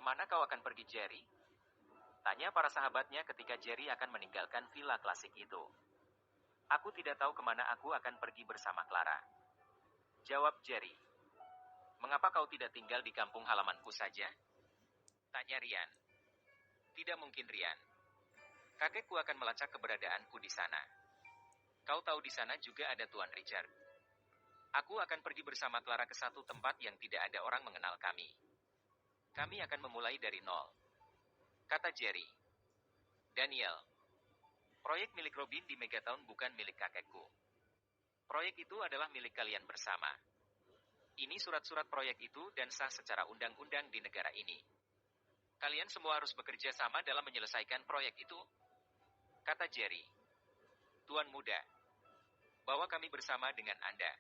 Kemana kau akan pergi, Jerry? Tanya para sahabatnya ketika Jerry akan meninggalkan villa klasik itu. Aku tidak tahu kemana aku akan pergi bersama Clara. Jawab Jerry. Mengapa kau tidak tinggal di kampung halamanku saja? Tanya Ryan. Tidak mungkin, Ryan. Kakekku akan melacak keberadaanku di sana. Kau tahu di sana juga ada Tuan Richard. Aku akan pergi bersama Clara ke satu tempat yang tidak ada orang mengenal kami. Kami akan memulai dari nol. Kata Jerry. Daniel. Proyek milik Robin di Megatown bukan milik kakekku. Proyek itu adalah milik kalian bersama. Ini surat-surat proyek itu dan sah secara undang-undang di negara ini. Kalian semua harus bekerja sama dalam menyelesaikan proyek itu. Kata Jerry. Tuan muda. Bawa kami bersama dengan Anda.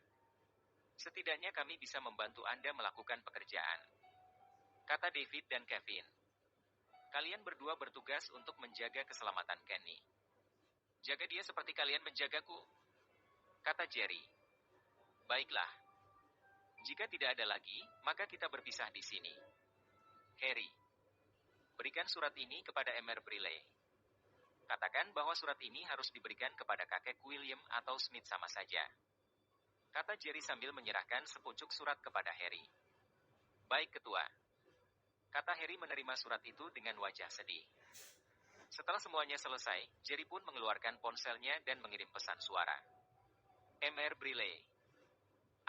Setidaknya kami bisa membantu Anda melakukan pekerjaan. Kata David dan Kevin. Kalian berdua bertugas untuk menjaga keselamatan Kenny. Jaga dia seperti kalian menjagaku. Kata Jerry. Baiklah. Jika tidak ada lagi, maka kita berpisah di sini. Harry. Berikan surat ini kepada Emer Briley. Katakan bahwa surat ini harus diberikan kepada kakek William atau Smith sama saja. Kata Jerry sambil menyerahkan sepucuk surat kepada Harry. Baik, Ketua. Kata Harry menerima surat itu dengan wajah sedih. Setelah semuanya selesai, Jerry pun mengeluarkan ponselnya dan mengirim pesan suara. Emer Briley.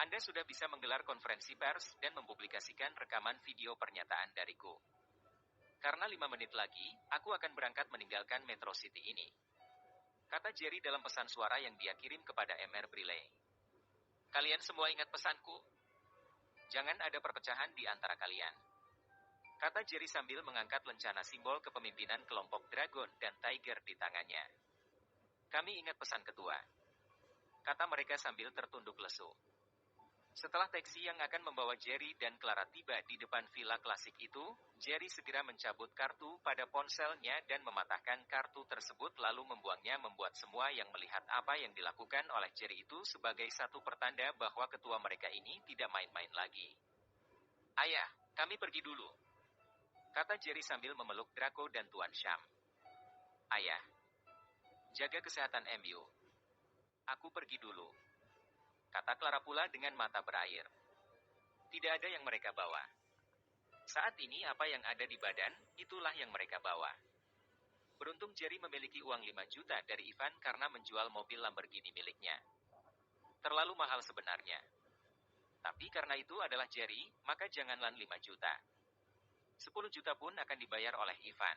Anda sudah bisa menggelar konferensi pers dan mempublikasikan rekaman video pernyataan dariku. Karena 5 menit lagi, aku akan berangkat meninggalkan Metro City ini. Kata Jerry dalam pesan suara yang dia kirim kepada Emer Briley. Kalian semua ingat pesanku? Jangan ada perpecahan di antara kalian. Kata Jerry sambil mengangkat lencana simbol kepemimpinan kelompok Dragon dan Tiger di tangannya. Kami ingat pesan ketua. Kata mereka sambil tertunduk lesu. Setelah taksi yang akan membawa Jerry dan Clara tiba di depan villa klasik itu, Jerry segera mencabut kartu pada ponselnya dan mematahkan kartu tersebut lalu membuangnya membuat semua yang melihat apa yang dilakukan oleh Jerry itu sebagai satu pertanda bahwa ketua mereka ini tidak main-main lagi. Ayah, kami pergi dulu. Kata Jerry sambil memeluk Draco dan Tuan Sham. Ayah, jaga kesehatan MU. Aku pergi dulu. Kata Clara pula dengan mata berair. Tidak ada yang mereka bawa. Saat ini apa yang ada di badan, itulah yang mereka bawa. Beruntung Jerry memiliki uang 5 juta dari Ivan karena menjual mobil Lamborghini miliknya. Terlalu mahal sebenarnya. Tapi karena itu adalah Jerry, maka janganlah 5 juta. 10 juta pun akan dibayar oleh Ivan.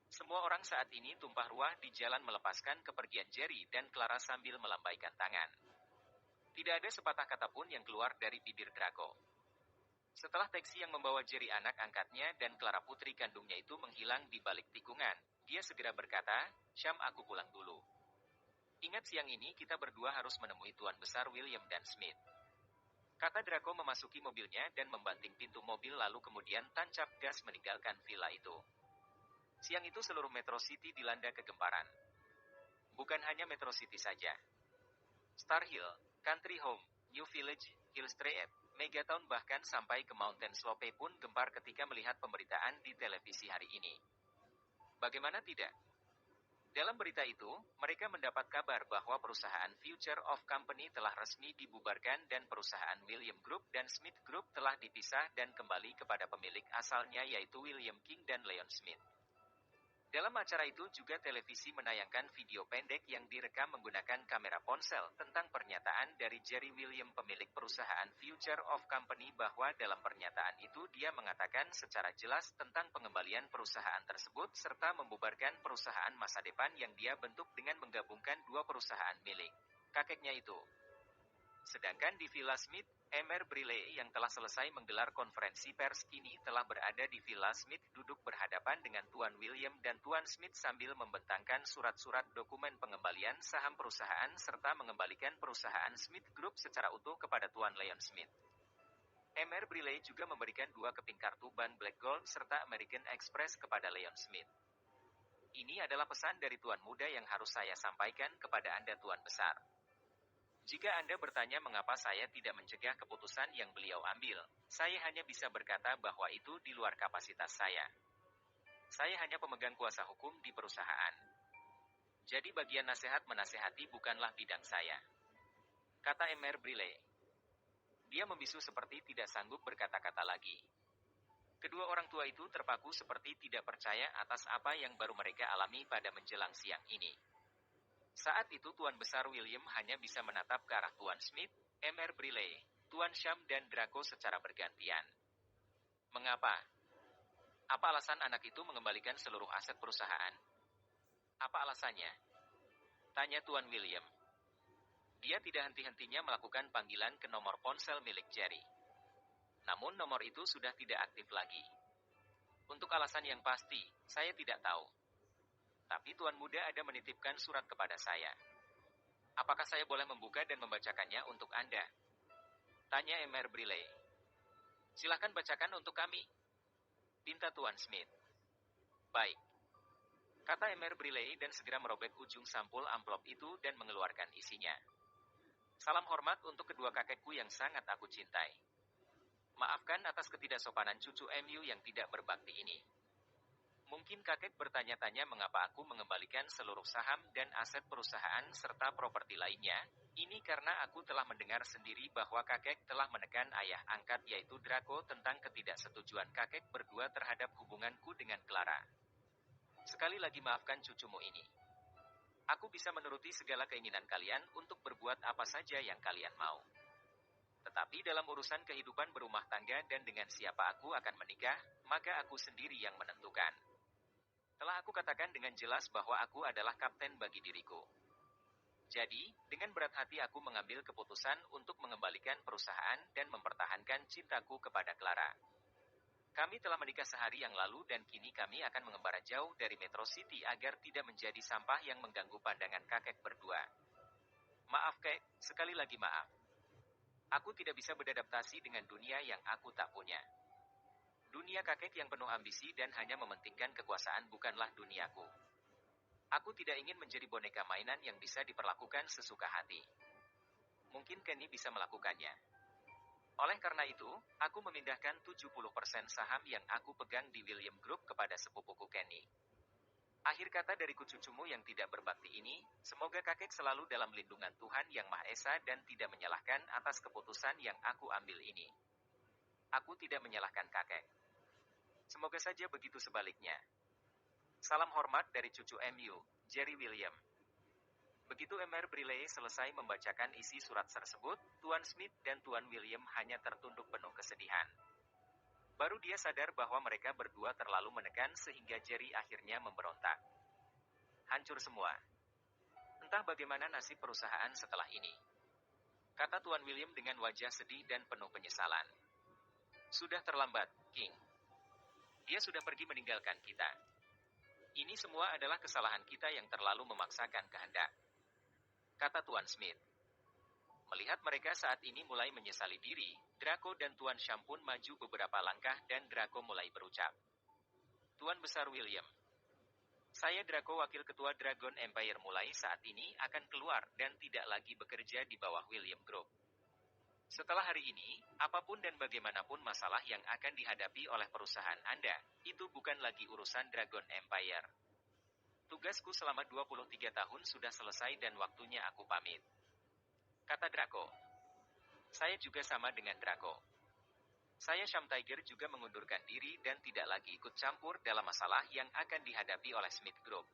Semua orang saat ini tumpah ruah di jalan melepaskan kepergian Jerry dan Clara sambil melambaikan tangan. Tidak ada sepatah kata pun yang keluar dari bibir Draco. Setelah taksi yang membawa Jerry anak angkatnya dan Clara putri kandungnya itu menghilang di balik tikungan, dia segera berkata, Sham aku pulang dulu. Ingat siang ini kita berdua harus menemui Tuan Besar William dan Smith. Kata Draco memasuki mobilnya dan membanting pintu mobil lalu kemudian tancap gas meninggalkan villa itu. Siang itu seluruh Metro City dilanda kegemparan. Bukan hanya Metro City saja. Star Hill, Country Home, New Village, Hill Street, Megatown bahkan sampai ke Mountain Slope pun gempar ketika melihat pemberitaan di televisi hari ini. Bagaimana tidak? Dalam berita itu, mereka mendapat kabar bahwa perusahaan Future of Company telah resmi dibubarkan dan perusahaan William Group dan Smith Group telah dipisah dan kembali kepada pemilik asalnya yaitu William King dan Leon Smith. Dalam acara itu juga televisi menayangkan video pendek yang direkam menggunakan kamera ponsel tentang pernyataan dari Jerry William pemilik perusahaan Future of Company bahwa dalam pernyataan itu dia mengatakan secara jelas tentang pengembalian perusahaan tersebut serta membubarkan perusahaan masa depan yang dia bentuk dengan menggabungkan dua perusahaan milik kakeknya itu. Sedangkan di Villa Smith, Emer Briley yang telah selesai menggelar konferensi pers kini telah berada di Villa Smith duduk berhadapan dengan Tuan William dan Tuan Smith sambil membentangkan surat-surat dokumen pengembalian saham perusahaan serta mengembalikan perusahaan Smith Group secara utuh kepada Tuan Leon Smith. Emer Briley juga memberikan 2 keping kartu ban Black Gold serta American Express kepada Leon Smith. Ini adalah pesan dari Tuan Muda yang harus saya sampaikan kepada Anda Tuan Besar. Jika Anda bertanya mengapa saya tidak mencegah keputusan yang beliau ambil, saya hanya bisa berkata bahwa itu di luar kapasitas saya. Saya hanya pemegang kuasa hukum di perusahaan. Jadi bagian nasihat menasehati bukanlah bidang saya. Kata Emer Brille. Dia membisu seperti tidak sanggup berkata-kata lagi. Kedua orang tua itu terpaku seperti tidak percaya atas apa yang baru mereka alami pada menjelang siang ini. Saat itu Tuan Besar William hanya bisa menatap ke arah Tuan Smith, Emer Brille, Tuan Sham dan Draco secara bergantian. Mengapa? Apa alasan anak itu mengembalikan seluruh aset perusahaan? Apa alasannya? Tanya Tuan William. Dia tidak henti-hentinya melakukan panggilan ke nomor ponsel milik Jerry. Namun nomor itu sudah tidak aktif lagi. Untuk alasan yang pasti, saya tidak tahu. Tapi Tuan Muda ada menitipkan surat kepada saya. Apakah saya boleh membuka dan membacakannya untuk Anda? Tanya Emer Brille. Silahkan bacakan untuk kami. Pinta Tuan Smith. Baik. Kata Emer Brille dan segera merobek ujung sampul amplop itu dan mengeluarkan isinya. Salam hormat untuk kedua kakekku yang sangat aku cintai. Maafkan atas ketidaksopanan cucu MU yang tidak berbakti ini. Mungkin kakek bertanya-tanya mengapa aku mengembalikan seluruh saham dan aset perusahaan serta properti lainnya. Ini karena aku telah mendengar sendiri bahwa kakek telah menekan ayah angkat yaitu Draco tentang ketidaksetujuan kakek berdua terhadap hubunganku dengan Clara. Sekali lagi maafkan cucumu ini. Aku bisa menuruti segala keinginan kalian untuk berbuat apa saja yang kalian mau. Tetapi dalam urusan kehidupan berumah tangga dan dengan siapa aku akan menikah, maka aku sendiri yang menentukan. Telah aku katakan dengan jelas bahwa aku adalah kapten bagi diriku. Jadi, dengan berat hati aku mengambil keputusan untuk mengembalikan perusahaan dan mempertahankan cintaku kepada Clara. Kami telah menikah sehari yang lalu dan kini kami akan mengembara jauh dari Metro City agar tidak menjadi sampah yang mengganggu pandangan kakek berdua. Maaf kek, sekali lagi maaf. Aku tidak bisa beradaptasi dengan dunia yang aku tak punya. Dunia kakek yang penuh ambisi dan hanya mementingkan kekuasaan bukanlah duniaku. Aku tidak ingin menjadi boneka mainan yang bisa diperlakukan sesuka hati. Mungkin Kenny bisa melakukannya. Oleh karena itu, aku memindahkan 70% saham yang aku pegang di William Group kepada sepupuku Kenny. Akhir kata dari cucumu yang tidak berbakti ini, semoga kakek selalu dalam lindungan Tuhan Yang Maha Esa dan tidak menyalahkan atas keputusan yang aku ambil ini. Aku tidak menyalahkan kakek. Semoga saja begitu sebaliknya. Salam hormat dari cucu MU, Jerry William. Begitu Emer Brille selesai membacakan isi surat tersebut, Tuan Smith dan Tuan William hanya tertunduk penuh kesedihan. Baru dia sadar bahwa mereka berdua terlalu menekan sehingga Jerry akhirnya memberontak. Hancur semua. Entah bagaimana nasib perusahaan setelah ini. Kata Tuan William dengan wajah sedih dan penuh penyesalan. Sudah terlambat, King. Dia sudah pergi meninggalkan kita. Ini semua adalah kesalahan kita yang terlalu memaksakan kehendak. Kata Tuan Smith. Melihat mereka saat ini mulai menyesali diri, Draco dan Tuan Sham pun maju beberapa langkah dan Draco mulai berucap. Tuan Besar William. Saya Draco Wakil Ketua Dragon Empire mulai saat ini akan keluar dan tidak lagi bekerja di bawah William Group. Setelah hari ini, apapun dan bagaimanapun masalah yang akan dihadapi oleh perusahaan Anda, itu bukan lagi urusan Dragon Empire. Tugasku selama 23 tahun sudah selesai dan waktunya aku pamit. Kata Draco. Saya juga sama dengan Draco. Saya Sham Tiger juga mengundurkan diri dan tidak lagi ikut campur dalam masalah yang akan dihadapi oleh Smith Group.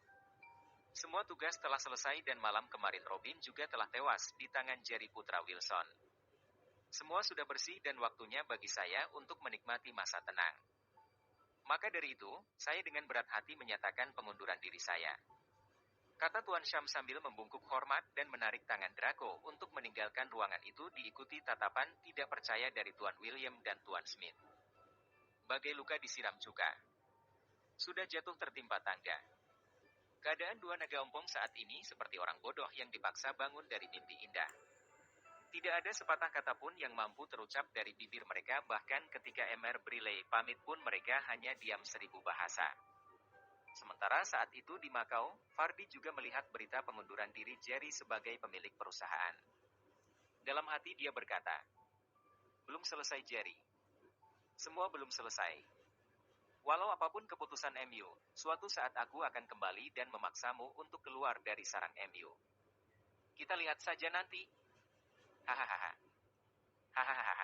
Semua tugas telah selesai dan malam kemarin Robin juga telah tewas di tangan Jerry Putra Wilson. Semua sudah bersih dan waktunya bagi saya untuk menikmati masa tenang. Maka dari itu, saya dengan berat hati menyatakan pengunduran diri saya. Kata Tuan Sham sambil membungkuk hormat dan menarik tangan Draco untuk meninggalkan ruangan itu diikuti tatapan tidak percaya dari Tuan William dan Tuan Smith. Bagai luka disiram cuka. Sudah jatuh tertimpa tangga. Keadaan dua naga ompong saat ini seperti orang bodoh yang dipaksa bangun dari mimpi indah. Tidak ada sepatah kata pun yang mampu terucap dari bibir mereka bahkan ketika Emer Brille pamit pun mereka hanya diam 1000 bahasa. Sementara saat itu di Makau, Fardi juga melihat berita pengunduran diri Jerry sebagai pemilik perusahaan. Dalam hati dia berkata, belum selesai Jerry. Semua belum selesai. Walau apapun keputusan MU, suatu saat aku akan kembali dan memaksamu untuk keluar dari sarang MU. Kita lihat saja nanti. Hahaha. Hahaha.